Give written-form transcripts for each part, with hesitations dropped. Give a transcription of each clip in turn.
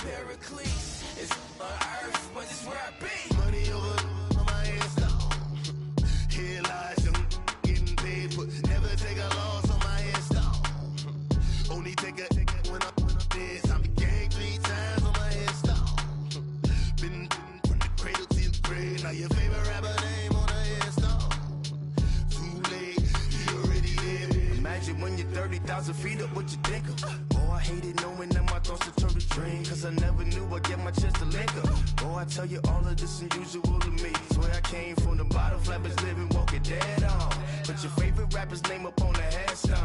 Pericles. It's on earth, but it's where I be. Money over on my headstone. Here lies young, getting paid, but never take a loss on my headstone. Only take a when I'm dead. I be gang 3 times on my headstone. Been from the cradle to the grave. Now your favorite rapper name on a headstone. Too late, you already there. Imagine when you're 30,000 feet up, what you think of? Oh, I hated knowing that my thoughts would turn to dream, cause I never knew I'd get my chance to link up. Oh, I tell you all of this unusual to me. Swear I came from the bottom, flappers living, walking dead on. Put your favorite rapper's name up on the headstone.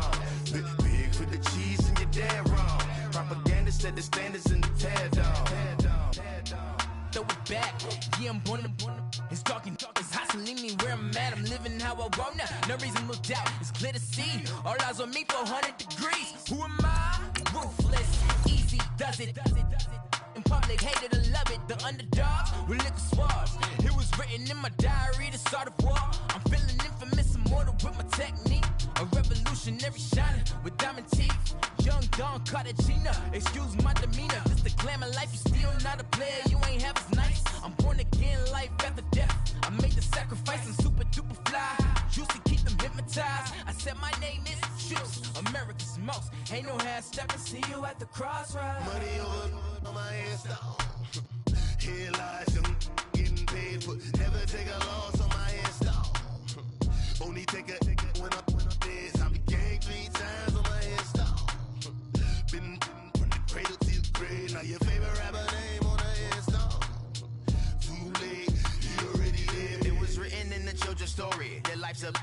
Big for the cheese and you're dead wrong. Propaganda set the standards in the tear down. Throw it back, yeah, I'm born to it's talking, it's hustling me where I'm at. I'm living how I want now. No reason to look out, it's clear to see. All eyes on me for 100 degrees. Who am I? Ruthless, easy, does it. In public, hated or love it. The underdogs with liquor swabs. It was written in my diary to start a war. I'm feeling infamous, immortal with my technique. A revolutionary shining with diamond teeth. Young Don Cartagena, excuse my demeanor. This the glamour life, you still not a player. You ain't half as nice. I'm born again, life after death. I made the sacrifice, I'm super duper fly. Used to keep them hypnotized. I said my name is Juice, America's most. Ain't no half stepping, see you at the crossroads. Money over on my headstone. Here lies young, getting paid, but never take a loss on my headstone. Only take a when I'm dead. I be gang 3 times on my headstone. Been from the cradle to the grave. Now your favorite rapper name on a headstone. Too late, you already there. It was written in the children's story. Their life's a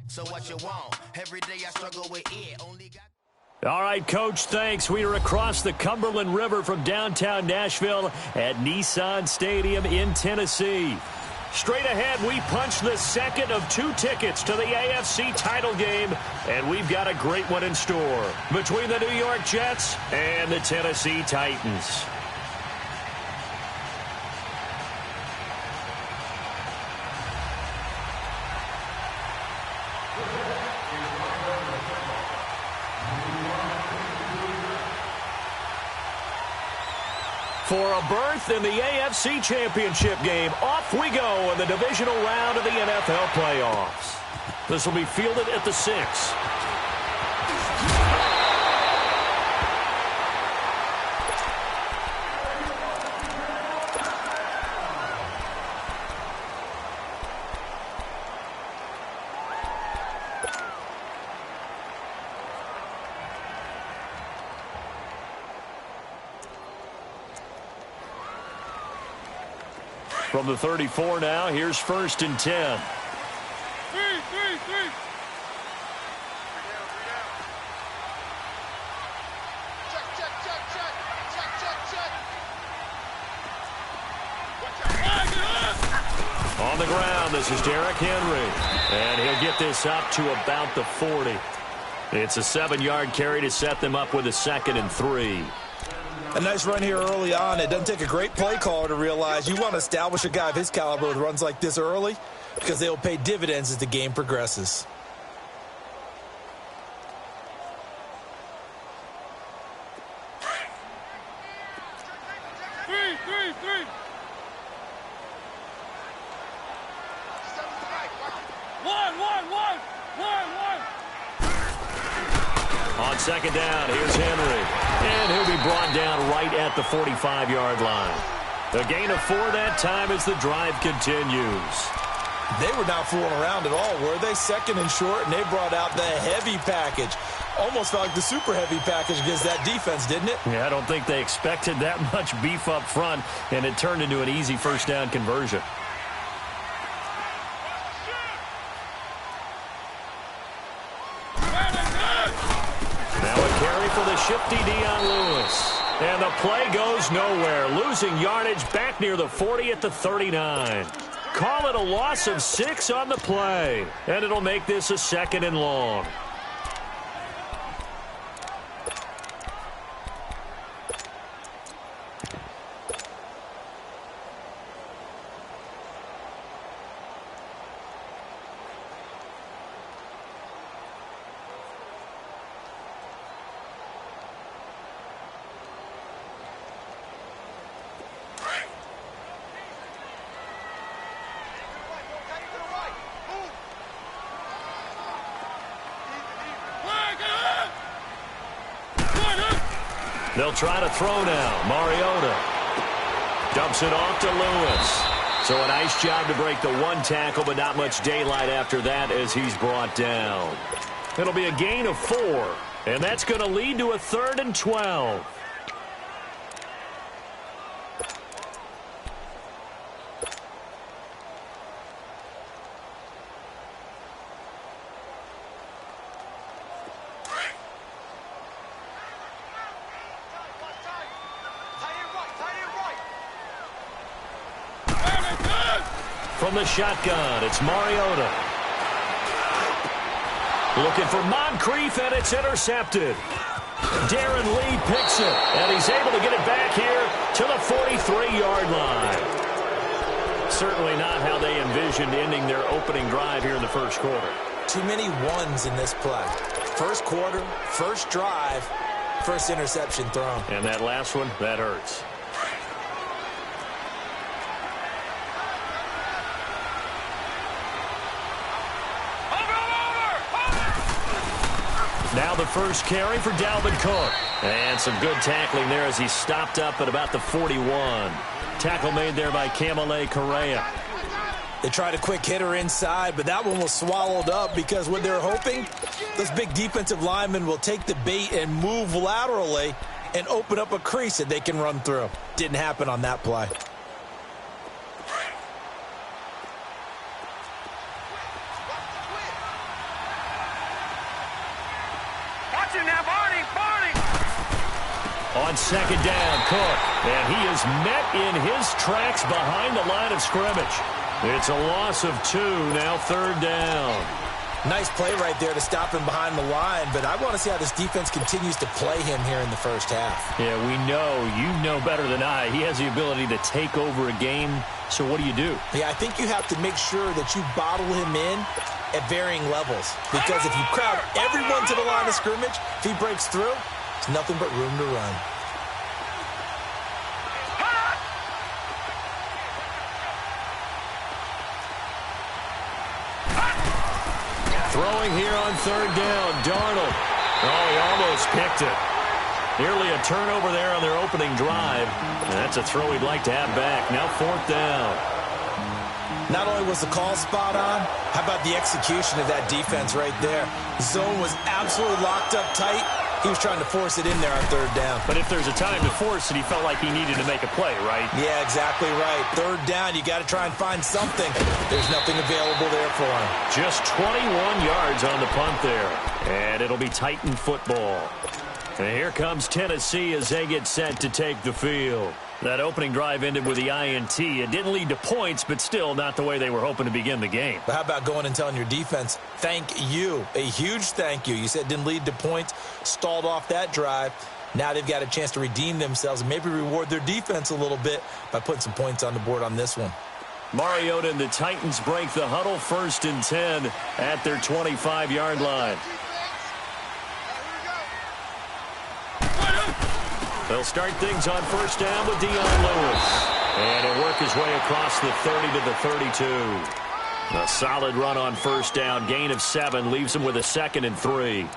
so what you want. Every day I struggle with it. Only got. All right, Coach, thanks. We are across the Cumberland River from downtown Nashville at Nissan Stadium in Tennessee. Straight ahead, we punch the second of 2 tickets to the AFC title game, and we've got a great one in store between the New York Jets and the Tennessee Titans. For a berth in the AFC Championship game, off we go in the divisional round of the NFL playoffs. This will be fielded at the 6. From the 34 now, here's 1st and 10. On the ground, this is Derrick Henry. And he'll get this up to about the 40. It's a 7-yard carry to set them up with a 2nd and 3. A nice run here early on. It doesn't take a great play caller to realize you want to establish a guy of his caliber with runs like this early because they will pay dividends as the game progresses. On 2nd down, here's Henry. And he'll be brought down right at the 45-yard line. A gain of 4 that time as the drive continues. They were not fooling around at all, were they? 2nd and short, and they brought out the heavy package. Almost felt like the super heavy package against that defense, didn't it? Yeah, I don't think they expected that much beef up front, and it turned into an easy 1st down conversion. For the shifty Dion Lewis. And the play goes nowhere. Losing yardage back near the 40 at the 39. Call it a loss of 6 on the play. And it'll make this a 2nd and long. They'll try to throw now. Mariota dumps it off to Lewis. So a nice job to break the one tackle, but not much daylight after that as he's brought down. It'll be a gain of 4, and that's going to lead to a 3rd and 12. From the shotgun, it's Mariota. Looking for Moncrief, and it's intercepted. Darren Lee picks it, and he's able to get it back here to the 43-yard line. Certainly not how they envisioned ending their opening drive here in the first quarter. Too many ones in this play. First quarter, first drive, first interception thrown. And that last one, that hurts. Now the first carry for Dalvin Cook. And some good tackling there as he stopped up at about the 41. Tackle made there by Kamale Correa. They tried a quick hitter inside, but that one was swallowed up because what they're hoping, those big defensive linemen will take the bait and move laterally and open up a crease that they can run through. Didn't happen on that play. On second down, Cook. And he is met in his tracks behind the line of scrimmage. It's a loss of 2, now 3rd down. Nice play right there to stop him behind the line, but I want to see how this defense continues to play him here in the first half. Yeah, we know. You know better than I. He has the ability to take over a game, so what do you do? Yeah, I think you have to make sure that you bottle him in at varying levels, because if you crowd everyone to the line of scrimmage, if he breaks through, it's nothing but room to run. Throwing here on 3rd down, Darnold. Oh, he almost picked it. Nearly a turnover there on their opening drive. And that's a throw he'd like to have back. Now 4th down. Not only was the call spot on, how about the execution of that defense right there? Zone was absolutely locked up tight. He was trying to force it in there on 3rd down. But if there's a time to force it, he felt like he needed to make a play, right? Yeah, exactly right. 3rd down, you got to try and find something. There's nothing available there for him. Just 21 yards on the punt there. And it'll be Titan football. And here comes Tennessee as they get set to take the field. That opening drive ended with the INT. It didn't lead to points, but still not the way they were hoping to begin the game. But how about going and telling your defense, thank you, a huge thank you. You said it didn't lead to points, stalled off that drive. Now they've got a chance to redeem themselves and maybe reward their defense a little bit by putting some points on the board on this one. Mariota and the Titans break the huddle, 1st and 10 at their 25-yard line. They'll start things on 1st down with Dion Lewis. And he'll work his way across the 30 to the 32. A solid run on 1st down. Gain of 7 leaves him with a 2nd and 3.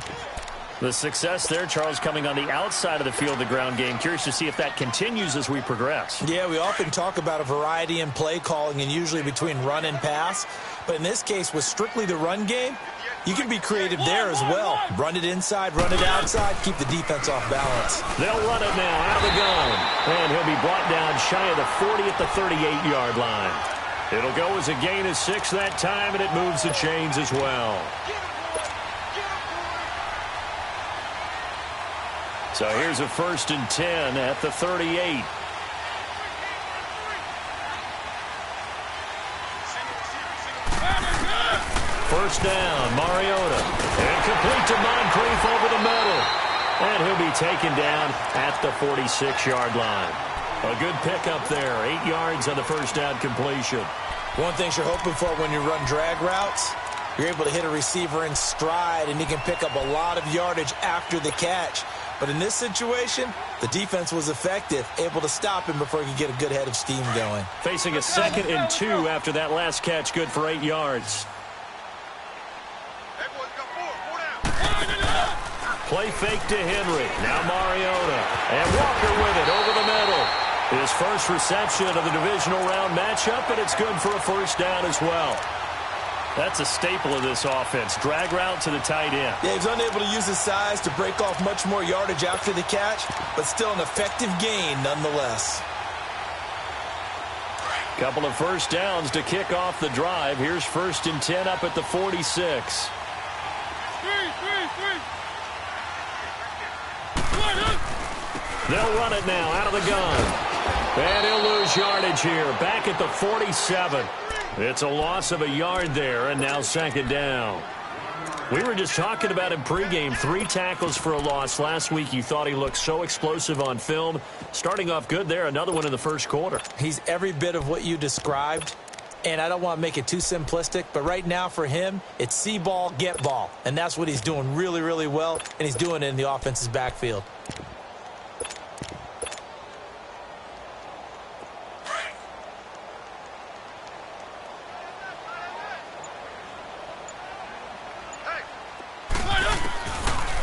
The success there, Charles, coming on the outside of the field, the ground game. Curious to see if that continues as we progress. Yeah, we often talk about a variety in play calling and usually between run and pass. But in this case, with strictly the run game, you can be creative there as well. Run it inside, run it outside, keep the defense off balance. They'll run it now out of the gun. And he'll be brought down shy of the 40 at the 38-yard line. It'll go as a gain of 6 that time, and it moves the chains as well. So here's a 1st and 10 at the 38. First down, Mariota. And complete to Moncrief over the middle. And he'll be taken down at the 46-yard line. A good pickup there. 8 yards on the 1st down completion. One thing you're hoping for when you run drag routes, you're able to hit a receiver in stride, and he can pick up a lot of yardage after the catch. But in this situation, the defense was effective, able to stop him before he could get a good head of steam going. Facing a 2nd and 2 after that last catch, good for 8 yards. Play fake to Henry. Now Mariota. And Walker with it over the middle. His first reception of the divisional round matchup, and it's good for a first down as well. That's a staple of this offense. Drag route to the tight end. Yeah, he's unable to use his size to break off much more yardage after the catch, but still an effective gain nonetheless. Couple of first downs to kick off the drive. Here's 1st and 10 up at the 46. They'll run it now out of the gun. And he'll lose yardage here. Back at the 47. It's a loss of a yard there, and now 2nd down. We were just talking about him pregame. 3 tackles for a loss. Last week you thought he looked so explosive on film. Starting off good there. Another one in the first quarter. He's every bit of what you described. And I don't want to make it too simplistic, but right now for him, it's see ball, get ball. And that's what he's doing really, really well, and he's doing it in the offense's backfield.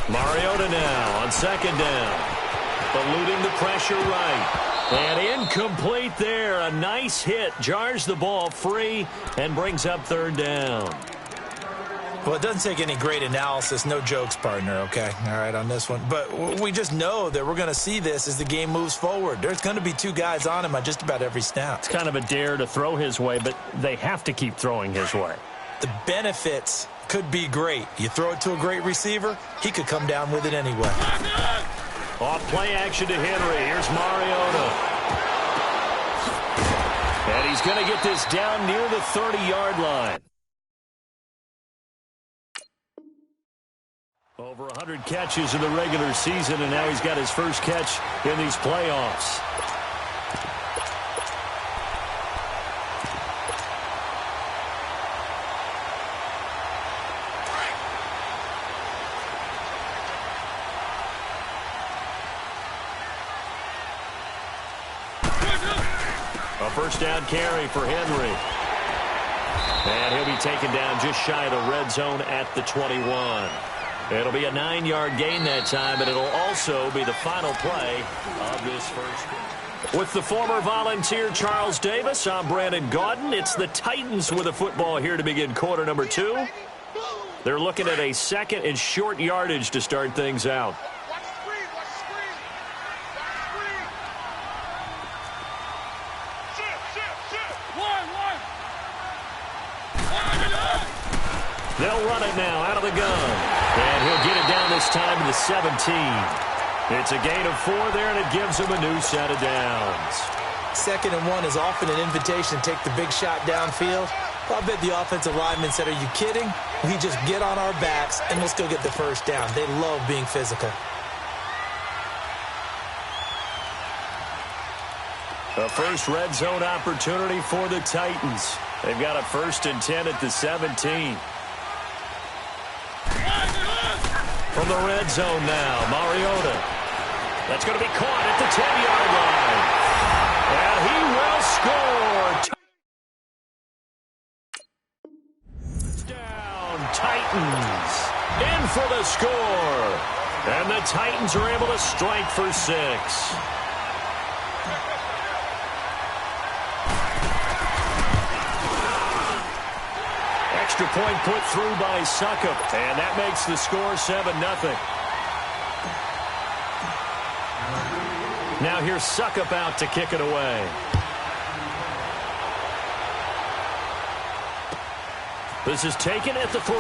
Mariota now on 2nd down. Eluding the pressure right. And incomplete there. A nice hit. Jars the ball free and brings up 3rd down. Well, it doesn't take any great analysis. No jokes, partner, okay? All right, on this one. But we just know that we're going to see this as the game moves forward. There's going to be 2 guys on him on just about every snap. It's kind of a dare to throw his way, but they have to keep throwing his way. The benefits could be great. You throw it to a great receiver, he could come down with it anyway. Off play action to Henry. Here's Mariota. And he's going to get this down near the 30-yard line. Over 100 catches in the regular season, and now he's got his first catch in these playoffs. A first down carry for Henry. And he'll be taken down just shy of the red zone at the 21. It'll be a 9-yard gain that time, but it'll also be the final play of this first. With the former Volunteer Charles Davis, I'm Brandon Gaudin. It's the Titans with a football here to begin quarter number 2. They're looking at a 2nd and short yardage to start things out. They'll run it now out of the gun. And he'll get it down this time to the 17. It's a gain of 4 there, and it gives him a new set of downs. 2nd and 1 is often an invitation to take the big shot downfield. Well, I bet the offensive lineman said, are you kidding? We just get on our backs, and let's go get the first down. They love being physical. A first red zone opportunity for the Titans. They've got a 1st and 10 at the 17. From the red zone now, Mariota. That's going to be caught at the 10-yard line. And he will score. Touchdown, Titans. In for the score. And the Titans are able to strike for 6. Extra point put through by Succop, and that makes the score 7-0. Now here's Succop out to kick it away. This is taken at the 3.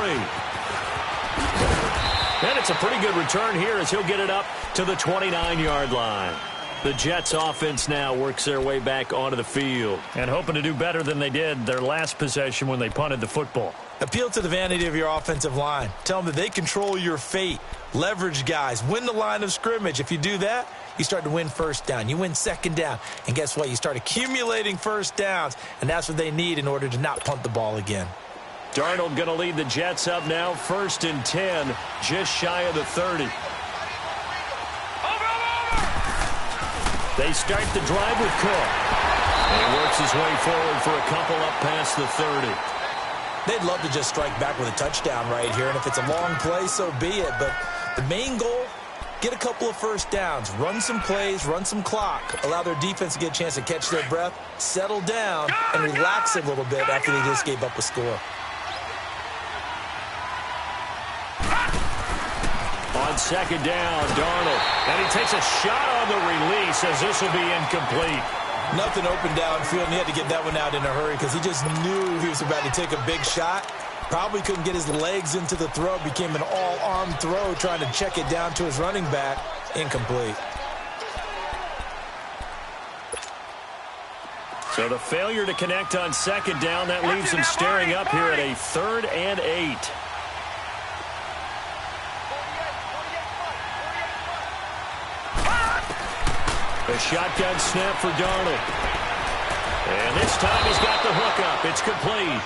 And it's a pretty good return here as he'll get it up to the 29-yard line. The Jets offense now works their way back onto the field and hoping to do better than they did their last possession when they punted the football. Appeal to the vanity of your offensive line. Tell them that they control your fate. Leverage guys. Win the line of scrimmage. If you do that, you start to win first down. You win 2nd down. And guess what? You start accumulating first downs, and that's what they need in order to not punt the ball again. Darnold going to lead the Jets up now, 1st and 10, just shy of the 30. They start the drive with Cook. And he works his way forward for a couple up past the 30. They'd love to just strike back with a touchdown right here, and if it's a long play, so be it. But The main goal, get a couple of first downs, run some plays, run some clock, allow their defense to get a chance to catch their breath, settle down, and relax a little bit after they just gave up a score. On second down, Darnold. And he takes a shot on the release as this will be incomplete. Nothing open downfield, and he had to get that one out in a hurry because he just knew he was about to take a big shot. Probably couldn't get his legs into the throw. Became an all-arm throw trying to check it down to his running back. Incomplete. So the failure to connect on second down, that leaves him staring up here at a 3rd and 8. A shotgun snap for Darnold. And this time he's got the hook up. It's complete.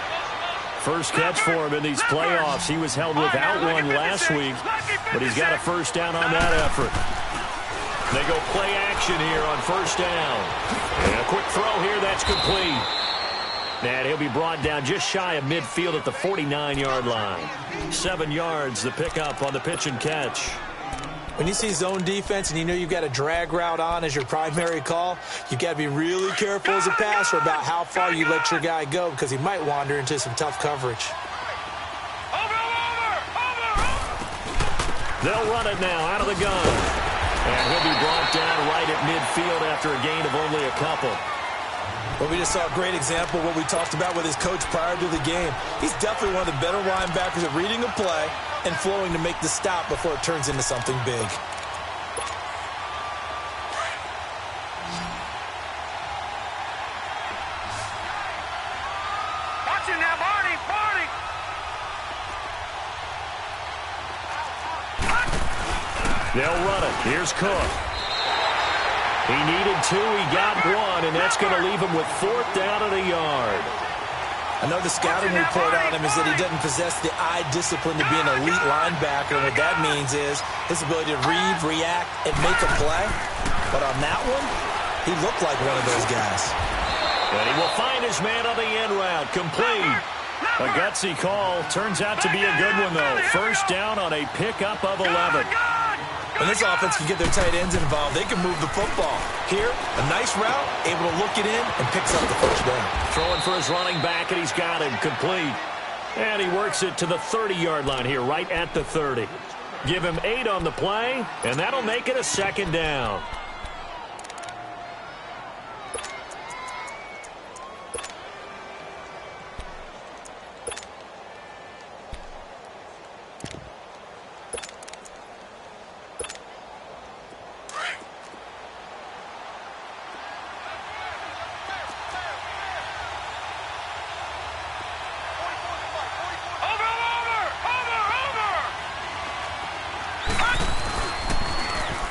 First catch for him in these playoffs. He was held without one last week, but he's got a first down on that effort. They go play action here on first down. And a quick throw here, that's complete. And he'll be brought down just shy of midfield at the 49-yard line. 7 yards, the pickup on the pitch and catch. When you see zone defense and you know you've got a drag route on as your primary call, you've got to be really careful as a passer about how far you let your guy go because he might wander into some tough coverage. They'll run it now out of the gun. And he'll be brought down right at midfield after a gain of only a couple. Well, we just saw a great example of what we talked about with his coach prior to the game. He's definitely one of the better linebackers at reading a play and flowing to make the stop before it turns into something big. Watch it now, Barney! They'll run it. Here's Cook. He needed 2, he got 1, and that's going to leave him with 4th down and a yard. I know the scouting report on him is that he doesn't possess the eye discipline to be an elite linebacker, and what that means is his ability to read, react, and make a play. But on that one, he looked like one of those guys. And he will find his man on the end route, complete. A gutsy call, turns out to be a good one, though. First down on a pickup of 11. When this offense can get their tight ends involved, they can move the football. Here, a nice route, able to look it in, and picks up the first down. Throwing for his running back, and he's got him complete. And he works it to the 30-yard line here, right at the 30. Give him 8 on the play, and that'll make it a 2nd down.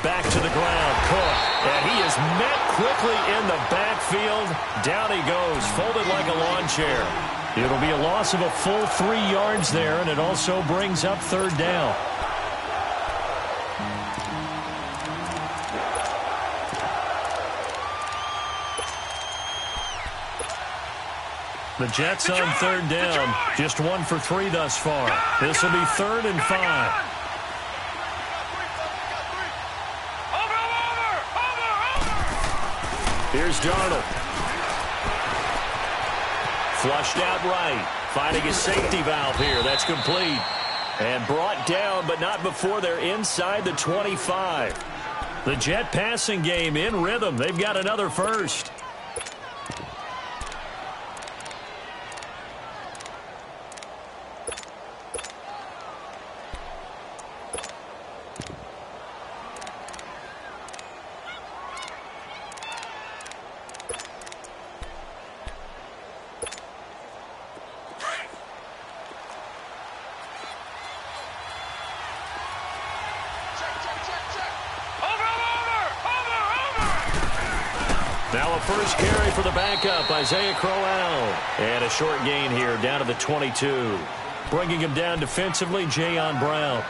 Back to the ground, Cook. And he is met quickly in the backfield. Down he goes, folded like a lawn chair. It'll be a loss of a full 3 yards there, and it also brings up 3rd down. The Jets on 3rd down, just 1 for 3 thus far. This will be 3rd and 5. Here's Darnold. Flushed out right. Finding his safety valve here. That's complete. And brought down, but not before they're inside the 25. The Jet passing game in rhythm. They've got another first. Now a first carry for the backup, Isaiah Crowell. And a short gain here, down to the 22. Bringing him down defensively, Jayon Brown.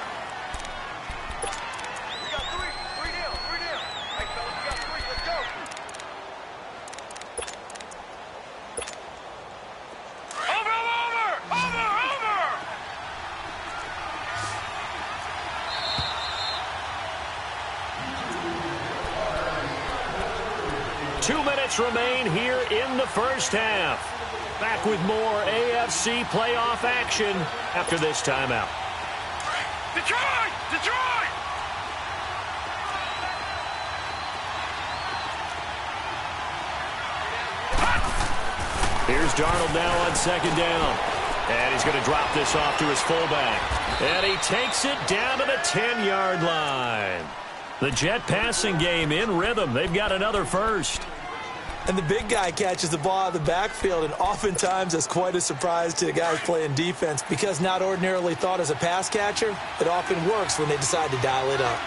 2 minutes remain here in the first half. Back with more AFC playoff action after this timeout. Detroit! Detroit! Here's Darnold now on second down. And he's going to drop this off to his fullback. And he takes it down to the 10-yard line. The Jet passing game in rhythm. They've got another first. And the big guy catches the ball out of the backfield, and oftentimes that's quite a surprise to the guys playing defense because not ordinarily thought as a pass catcher, it often works when they decide to dial it up.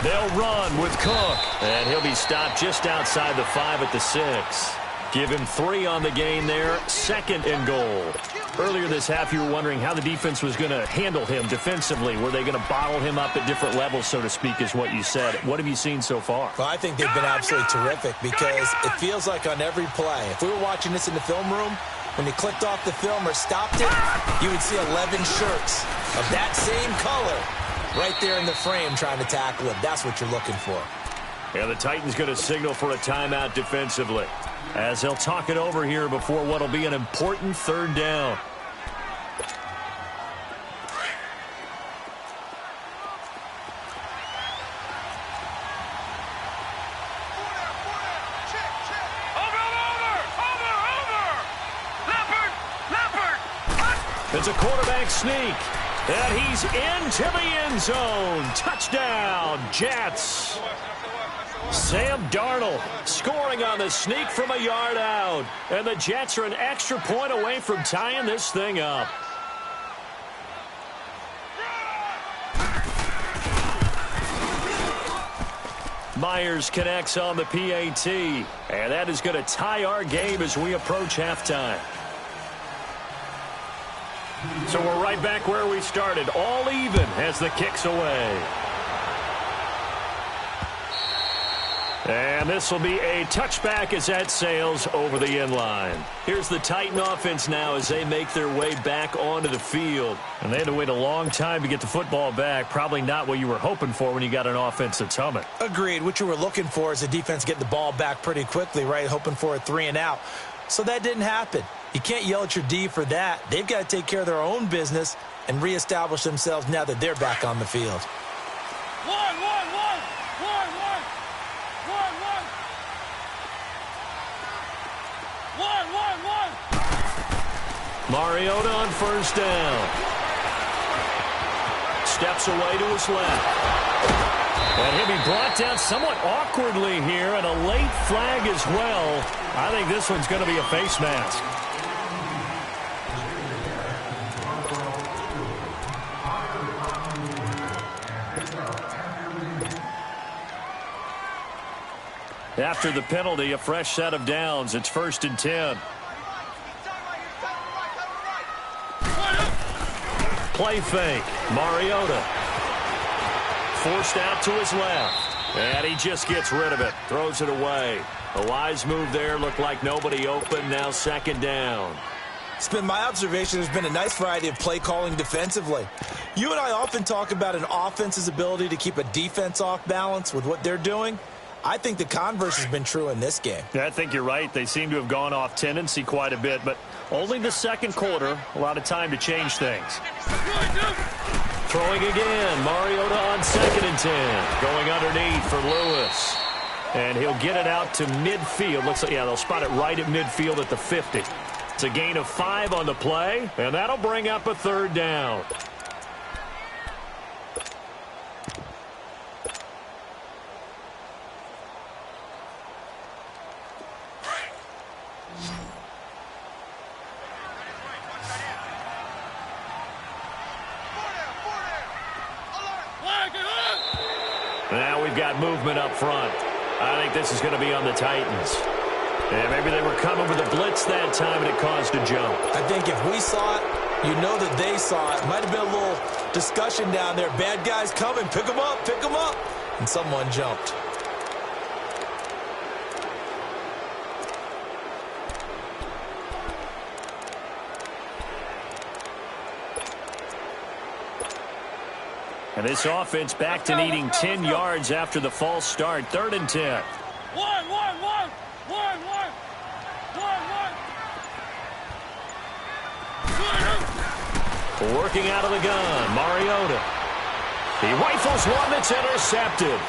They'll run with Cook, and he'll be stopped just outside the 5 at the 6. Give him 3 on the gain there, 2nd and goal. Earlier this half, you were wondering how the defense was going to handle him defensively. Were they going to bottle him up at different levels, so to speak, is what you said. What have you seen so far? Well, I think they've been absolutely terrific because it feels like on every play, if we were watching this in the film room, when he clicked off the film or stopped it, you would see 11 shirts of that same color right there in the frame trying to tackle him. That's what you're looking for. Yeah, the Titans going to signal for a timeout defensively as he'll talk it over here before what will be an important 3rd down. It's a quarterback sneak. And he's into the end zone. Touchdown, Jets. Sam Darnold scoring on the sneak from a yard out. And the Jets are an extra point away from tying this thing up. Myers connects on the PAT. And that is going to tie our game as we approach halftime. So we're right back where we started, all even as the kick's away. And this will be a touchback as that sails over the end line. Here's the Titan offense now as they make their way back onto the field. And they had to wait a long time to get the football back. Probably not what you were hoping for when you got an offense that's humming. Agreed. What you were looking for is the defense getting the ball back pretty quickly, right? Hoping for a 3 and out. So that didn't happen. You can't yell at your D for that. They've got to take care of their own business and reestablish themselves now that they're back on the field. Mariota on first down. Steps away to his left. And he'll be brought down somewhat awkwardly here, and a late flag as well. I think this one's going to be a face mask. After the penalty, a fresh set of downs. It's 1st and 10. Play fake. Mariota. Forced out to his left. And he just gets rid of it. Throws it away. A wise move there. Looked like nobody open. Now 2nd down. It's been my observation there's been a nice variety of play calling defensively. You and I often talk about an offense's ability to keep a defense off balance with what they're doing. I think the converse has been true in this game. Yeah, I think you're right. They seem to have gone off tendency quite a bit, but only the 2nd quarter. A lot of time to change things. Throwing again. Mariota on 2nd and 10. Going underneath for Lewis. And he'll get it out to midfield. Looks like, yeah, they'll spot it right at midfield at the 50. It's a gain of 5 on the play, and that'll bring up a 3rd down. Now we've got movement up front. I think this is going to be on the Titans. Yeah, maybe they were coming with a blitz that time and it caused a jump. I think if we saw it, you know that they saw it. Might have been a little discussion down there. Bad guys coming. Pick them up. Pick them up. And someone jumped. And this offense back to needing 10 yards after the false start. 3rd and 10. One. Working out of the gun, Mariota. He rifles one that's intercepted.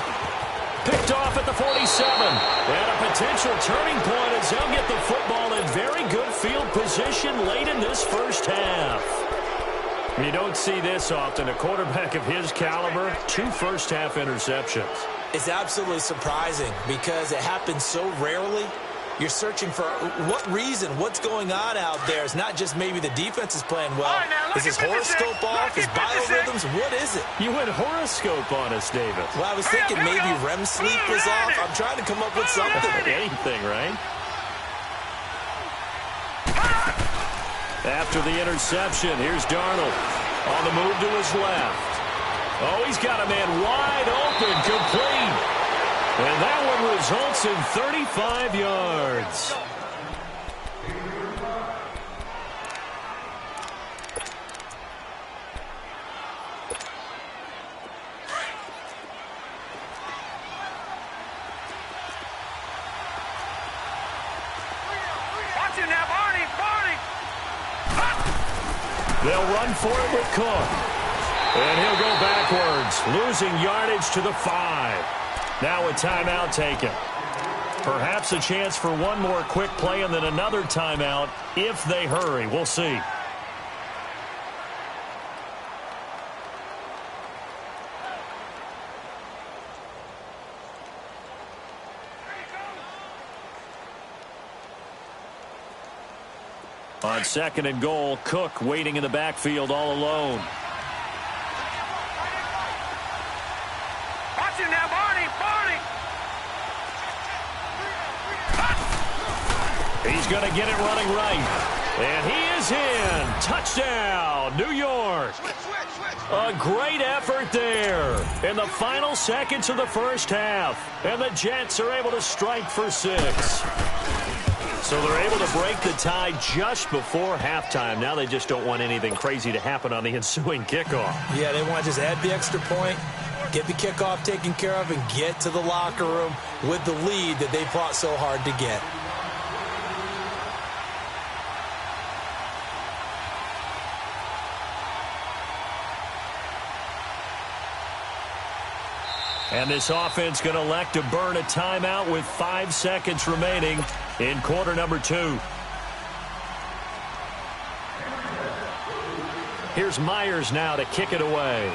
Picked off at the 47. And a potential turning point as they'll get the football in very good field position late in this first half. You don't see this often. A quarterback of his caliber, 2 first-half interceptions. It's absolutely surprising because it happens so rarely. You're searching for what reason, what's going on out there. It's not just maybe the defense is playing well. Is his horoscope off? His biorhythms? What is it? You went horoscope on us, David. Well, I was thinking maybe REM sleep was off. I'm trying to come up with something. Anything, right? After the interception, here's Darnold on the move to his left. Oh, he's got a man wide open, complete. And that one results in 35 yards. Watch it now, Barney. They'll run for it with Cook. And he'll go backwards, losing yardage to the 5. Now a timeout taken. Perhaps a chance for one more quick play and then another timeout if they hurry. We'll see. On 2nd and goal, Cook waiting in the backfield all alone. Watch it now, Barney. He's going to get it running right. And he is in. Touchdown, New York. A great effort there in the final seconds of the first half. And the Jets are able to strike for 6. So they're able to break the tie just before halftime. Now they just don't want anything crazy to happen on the ensuing kickoff. Yeah, they want to just add the extra point, get the kickoff taken care of, and get to the locker room with the lead that they fought so hard to get. And this offense going to elect to burn a timeout with 5 seconds remaining in quarter number 2. Here's Myers now to kick it away.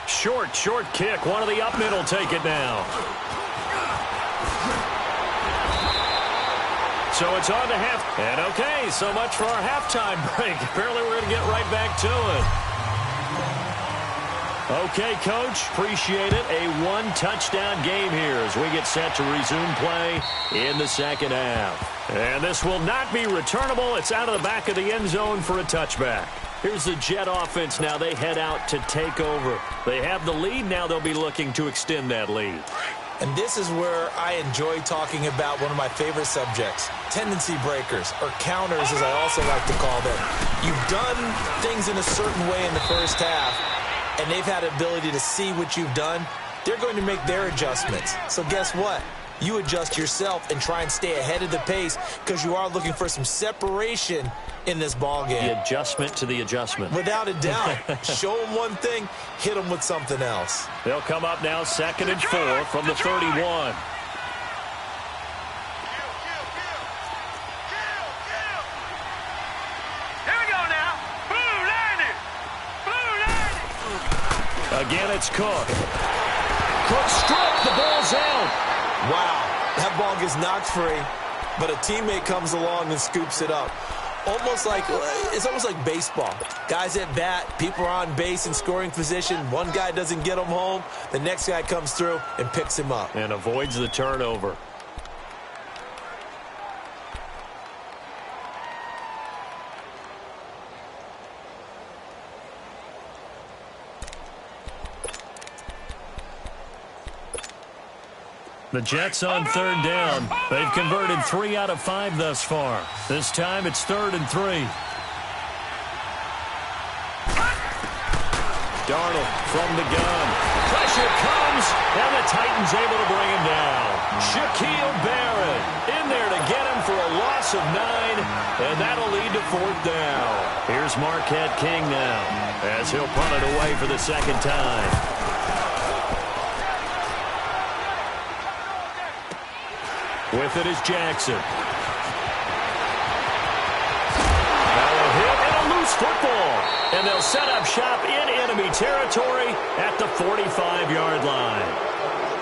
Short kick. One of the up middle take it now. So it's on to half. And okay, so much for our halftime break. Apparently we're going to get right back to it. Okay, Coach, appreciate it. A 1-touchdown game here as we get set to resume play in the second half. And this will not be returnable. It's out of the back of the end zone for a touchback. Here's the Jet offense now. They head out to take over. They have the lead. Now they'll be looking to extend that lead. And this is where I enjoy talking about one of my favorite subjects, tendency breakers, or counters as I also like to call them. You've done things in a certain way in the first half, and they've had the ability to see what you've done. They're going to make their adjustments. So guess what? You adjust yourself and try and stay ahead of the pace because you are looking for some separation in this ballgame. The adjustment to the adjustment. Without a doubt. Show them one thing, hit them with something else. They'll come up now 2nd and 4 from the 31. Again, it's Cook. Cook struck. The ball's out. Wow. That ball gets knocked free, but a teammate comes along and scoops it up. It's almost like baseball. Guys at bat, people are on base in scoring position. One guy doesn't get him home. The next guy comes through and picks him up. And avoids the turnover. The Jets on 3rd down. They've converted 3 out of 5 thus far. This time it's 3rd and 3. Darnold from the gun. Pressure comes, and the Titans able to bring him down. Shaquille Barrett in there to get him for a loss of 9, and that'll lead to 4th down. Here's Marquette King now, as he'll punt it away for the second time. With it is Jackson. Football, and they'll set up shop in enemy territory at the 45-yard line.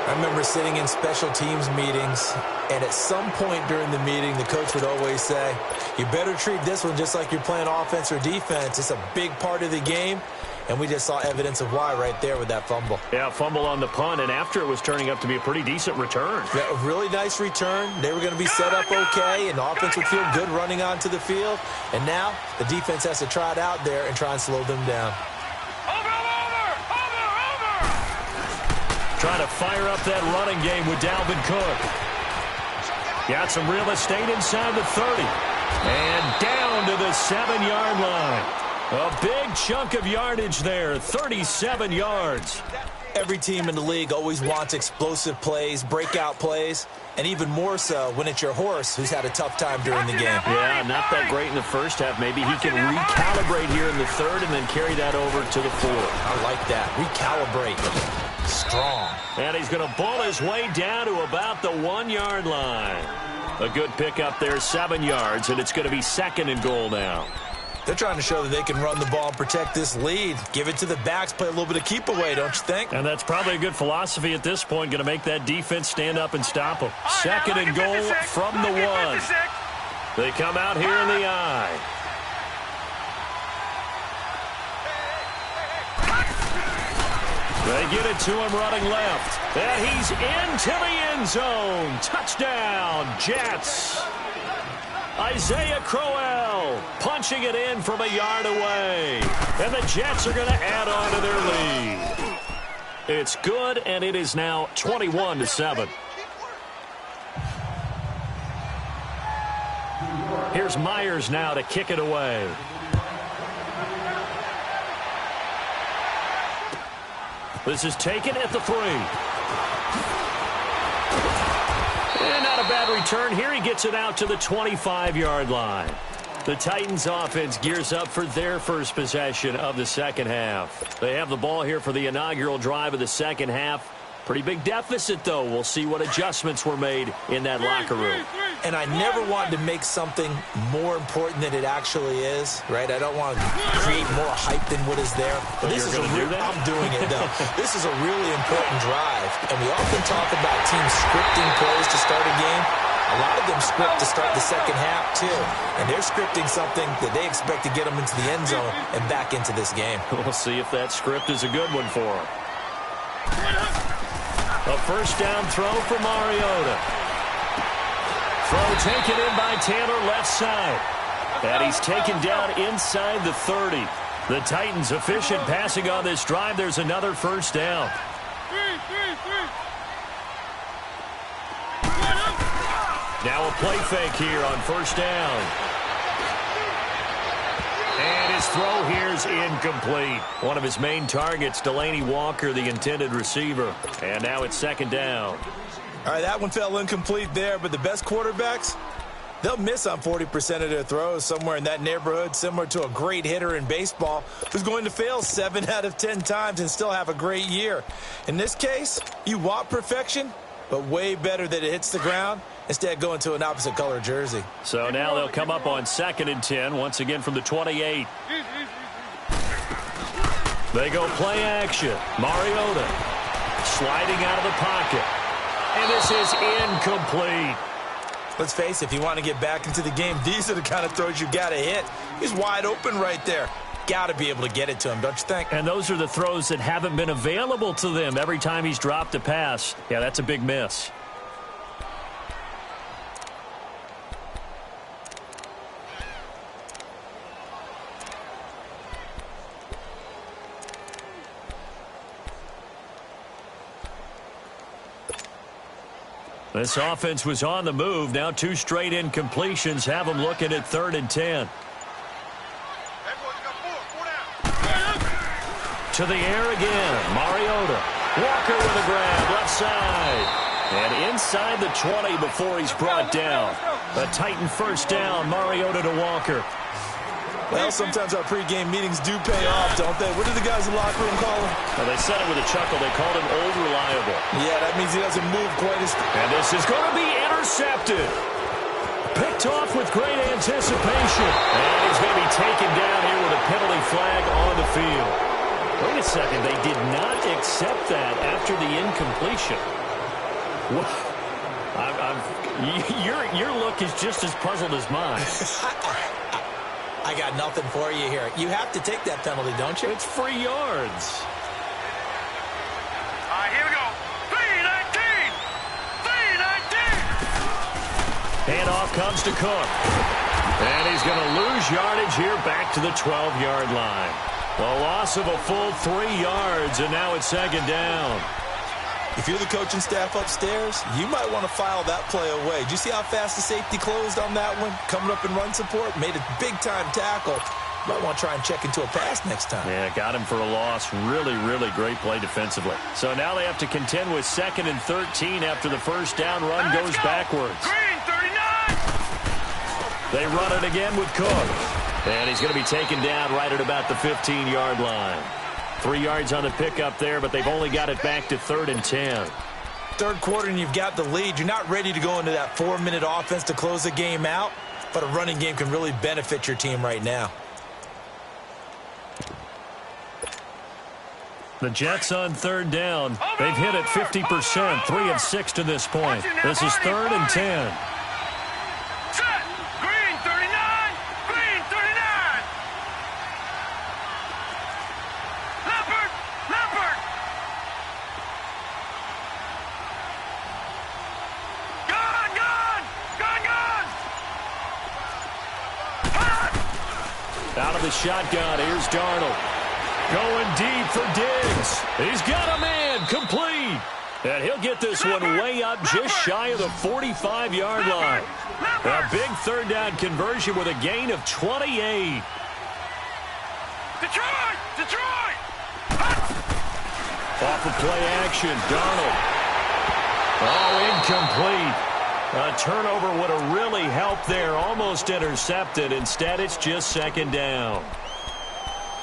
I remember sitting in special teams meetings, and at some point during the meeting, the coach would always say, you better treat this one just like you're playing offense or defense. It's a big part of the game, and we just saw evidence of why right there with that fumble. Yeah, fumble on the punt, and after it was turning up to be a pretty decent return. Yeah, a really nice return. They were going to be set up okay, and the offense would feel good running onto the field. And now the defense has to try it out there and try and slow them down. Trying to fire up that running game with Dalvin Cook. Got some real estate inside the 30. And down to the 7-yard line. A big chunk of yardage there, 37 yards. Every team in the league always wants explosive plays, breakout plays, and even more so when it's your horse who's had a tough time during the game. Yeah, not that great in the first half. Maybe he can recalibrate here in the third and then carry that over to the fourth. I like that. Recalibrate. Strong. And he's going to ball his way down to about the 1-yard line. A good pickup there, 7 yards, and it's going to be 2nd and goal now. They're trying to show that they can run the ball and protect this lead. Give it to the backs, play a little bit of keep away, don't you think? And that's probably a good philosophy at this point, going to make that defense stand up and stop them. 2nd and goal from the 1. They come out here in the I. They get it to him running left. And he's into the end zone. Touchdown, Jets. Isaiah Crowell punching it in from a yard away. And the Jets are going to add on to their lead. It's good, and it is now 21-7. Here's Myers now to kick it away. This is taken at the 3. And not a bad return here. He gets it out to the 25-yard line. The Titans offense gears up for their first possession of the second half. They have the ball here for the inaugural drive of the second half. Pretty big deficit, though. We'll see what adjustments were made in that locker room. And I never wanted to make something more important than it actually is, right? I don't want to create more hype than what is there. But this is I'm doing it, though. This is a really important drive. And we often talk about teams scripting plays to start a game. A lot of them script to start the second half, too. And they're scripting something that they expect to get them into the end zone and back into this game. We'll see if that script is a good one for them. A first down throw for Mariota. Throw taken in by Taylor left side. And he's taken down inside the 30. The Titans efficient passing on this drive. There's another first down. Now a play fake here on first down. And his throw here is incomplete. One of his main targets, Delaney Walker, the intended receiver. And now it's second down. All right, that one fell incomplete there, but the best quarterbacks, they'll miss on 40% of their throws, somewhere in that neighborhood, similar to a great hitter in baseball who's going to fail 7 out of 10 times and still have a great year. In this case, you want perfection, but way better that it hits the ground instead going to an opposite color jersey. So now they'll come up on 2nd and 10, once again from the 28. They go play action. Mariota sliding out of the pocket. And this is incomplete. Let's face it, if you want to get back into the game, these are the kind of throws you got to hit. He's wide open right there. Got to be able to get it to him, don't you think? And those are the throws that haven't been available to them every time he's dropped a pass. Yeah, that's a big miss. This offense was on the move. Now 2 straight incompletions have them looking at 3rd and 10. to the air again. Mariota. Walker with a grab, left side. And inside the 20 before he's brought down. A Titan first down, Mariota to Walker. Well, sometimes our pregame meetings do pay off, don't they? What did the guys in the locker room call him? Well, they said it with a chuckle. They called him Old Reliable. Yeah, that means he doesn't move quite as... And this is going to be intercepted. Picked off with great anticipation. And he's going to be taken down here with a penalty flag on the field. Wait a second. They did not accept that after the incompletion. Your look is just as puzzled as mine. I got nothing for you here. You have to take that penalty, don't you? It's free yards. All right, here we go. 319! 319! Handoff comes to Cook. And he's going to lose yardage here back to the 12-yard line. A loss of a full 3 yards, and now it's second down. If you're the coaching staff upstairs, you might want to file that play away. Did you see how fast the safety closed on that one? Coming up in run support, made a big-time tackle. Might want to try and check into a pass next time. Yeah, got him for a loss. Really, really great play defensively. So now they have to contend with 2nd and 13 after the first down run goes backwards. Green, 39! They run it again with Cook. And he's going to be taken down right at about the 15-yard line. 3 yards on the pickup there, but they've only got it back to 3rd and 10. Third quarter and you've got the lead. You're not ready to go into that 4-minute offense to close the game out, but a running game can really benefit your team right now. The Jets on 3rd down. They've hit it 50%, 3 of 6 to this point. This is 3rd and 10. Set! Green, 39! Green, 39! Leopard! Leopard! Gun! Gun! Gun! Gun! Hot! Out of the shotgun, here's Darnold. Going deep for Diggs. He's got a man, complete. And he'll get this one way up just shy of the 45-yard line. A big 3rd down conversion with a gain of 28. Detroit! Detroit! Off of play action, Darnold. Oh, incomplete. A turnover would have really helped there. Almost intercepted. Instead, it's just 2nd down.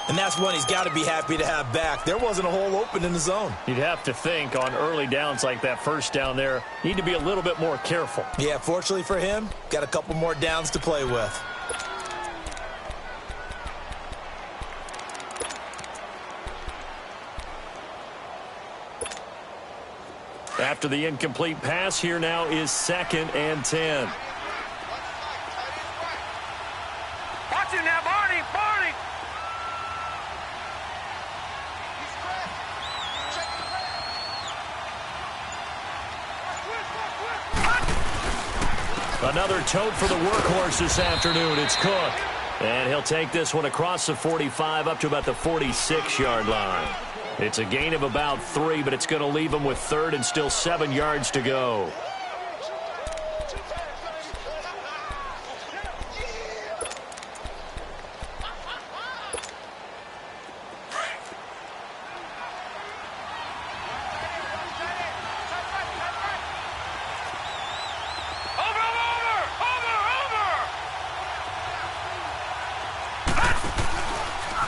And that's one he's got to be happy to have back. There wasn't a hole open in the zone. You'd have to think on early downs like that first down there, need to be a little bit more careful. Yeah, fortunately for him, got a couple more downs to play with. After the incomplete pass, here now is 2nd and 10. Watch him now, Barney! Barney! Another tote for the workhorse this afternoon. It's Cook. And he'll take this one across the 45 up to about the 46-yard line. It's a gain of about 3, but it's going to leave him with 3rd and still 7 yards to go.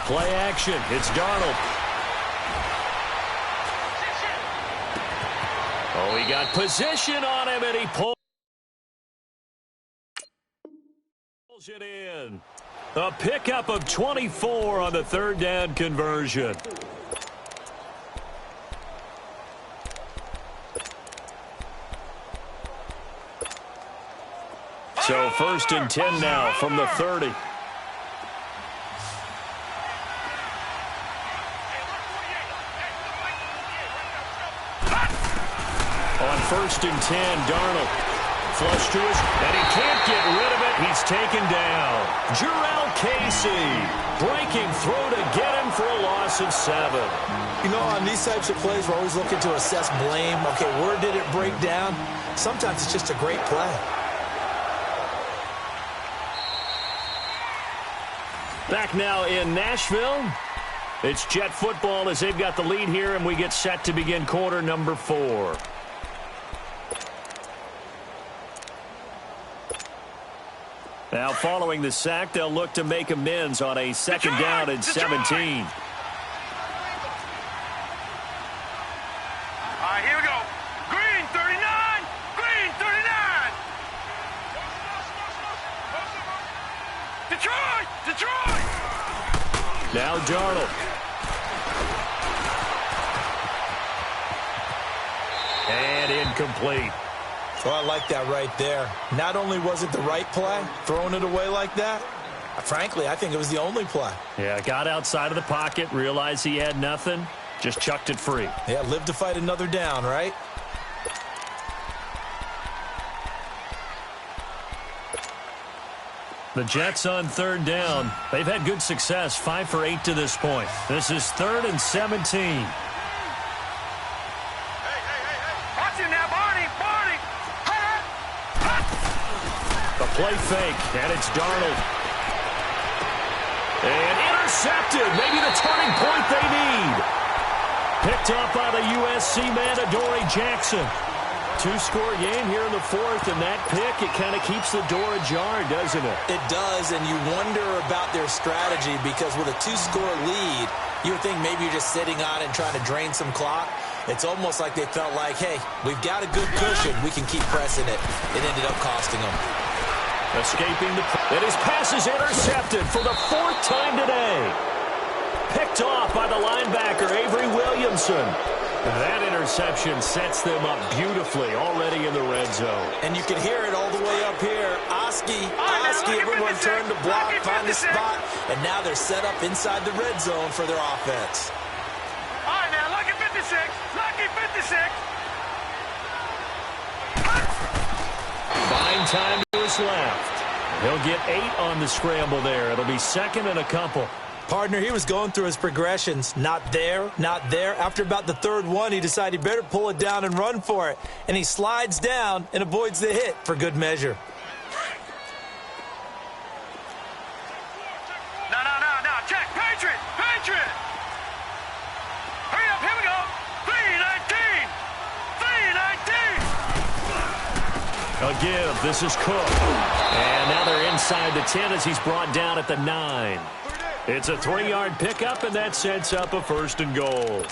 Play action. It's Darnold. Oh, he got position on him, and he pulls it in. A pickup of 24 on the 3rd down conversion. So 1st and 10 now from the 30. On 1st and 10, Darnold flush to us, and he can't get rid of it. He's taken down. Jurrell Casey breaking through to get him for a loss of 7. You know, on these types of plays, we're always looking to assess blame. Okay, where did it break down? Sometimes it's just a great play. Back now in Nashville. It's Jet football as they've got the lead here, and we get set to begin quarter number 4. Now, following the sack, they'll look to make amends on a second down and 17. All right, here we go. Green 39. Green 39. Detroit. Detroit. Now Darnold. And incomplete. Well, I like that right there. Not only was it the right play, throwing it away like that, frankly, I think it was the only play. Yeah, got outside of the pocket, realized he had nothing, just chucked it free. Yeah, live to fight another down, right? The Jets on third down. They've had good success, 5 for 8 to this point. This is 3rd and 17. Watch him now, Barney. Barney. The play fake, and it's Darnold. And intercepted. Maybe the turning point they need. Picked up by the USC man, Adoree Jackson. 2-score game here in the 4th, and that pick, it kind of keeps the door ajar, doesn't it? It does, and you wonder about their strategy because with a 2-score lead, you would think maybe you're just sitting on it and trying to drain some clock. It's almost like they felt like, hey, we've got a good cushion. We can keep pressing it. It ended up costing them. Escaping the... And his pass is intercepted for the 4th time today. Picked off by the linebacker, Avery Williamson. That interception sets them up beautifully already in the red zone. And you can hear it all the way up here. Oski, everyone turned to block, find a spot, and now they're set up inside the red zone for their offense. All right, now, lucky 56. Lucky 56. Fine time to his left. He'll get 8 on the scramble there. It'll be 2nd and a couple. Partner, he was going through his progressions. Not there, not there. After about the 3rd one, he decided he better pull it down and run for it. And he slides down and avoids the hit for good measure. No. Check. Patriot. Hurry up. Here we go. 319. 319. A give. This is Cook. And now they're inside the 10 as he's brought down at the 9. It's a 3-yard pickup, and that sets up a 1st and goal.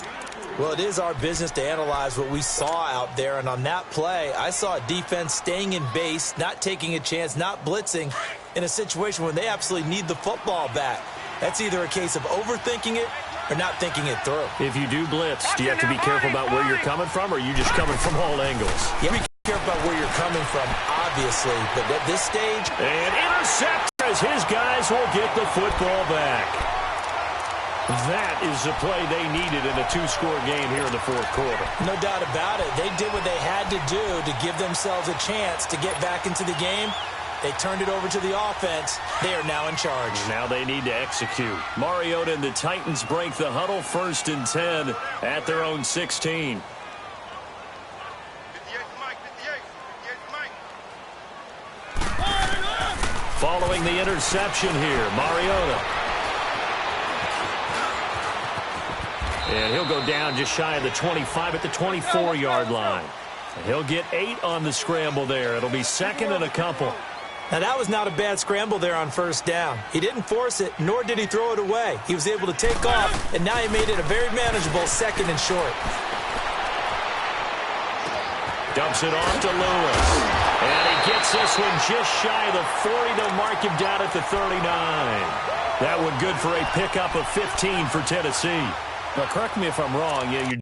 Well, it is our business to analyze what we saw out there, and on that play, I saw a defense staying in base, not taking a chance, not blitzing, in a situation where they absolutely need the football back. That's either a case of overthinking it or not thinking it through. If you do blitz, do you have to be careful about where you're coming from, or are you just coming from all angles? Yeah, be careful about where you're coming from, obviously, but at this stage... And intercept as his guys will get the football back. That is the play they needed in a 2-score game here in the 4th quarter. No doubt about it. They did what they had to do to give themselves a chance to get back into the game. They turned it over to the offense. They are now in charge. Now they need to execute. Mariota and the Titans break the huddle, 1st and 10 at their own 16. Following the interception here, Mariota. And he'll go down just shy of the 25 at the 24-yard line. And he'll get 8 on the scramble there. It'll be 2nd and a couple. Now, that was not a bad scramble there on 1st down. He didn't force it, nor did he throw it away. He was able to take off, and now he made it a very manageable 2nd and short. Dumps it off to Lewis. And he gets this one just shy of the 40. They'll mark him down at the 39. That one good for a pickup of 15 for Tennessee. Now, correct me if I'm wrong. You're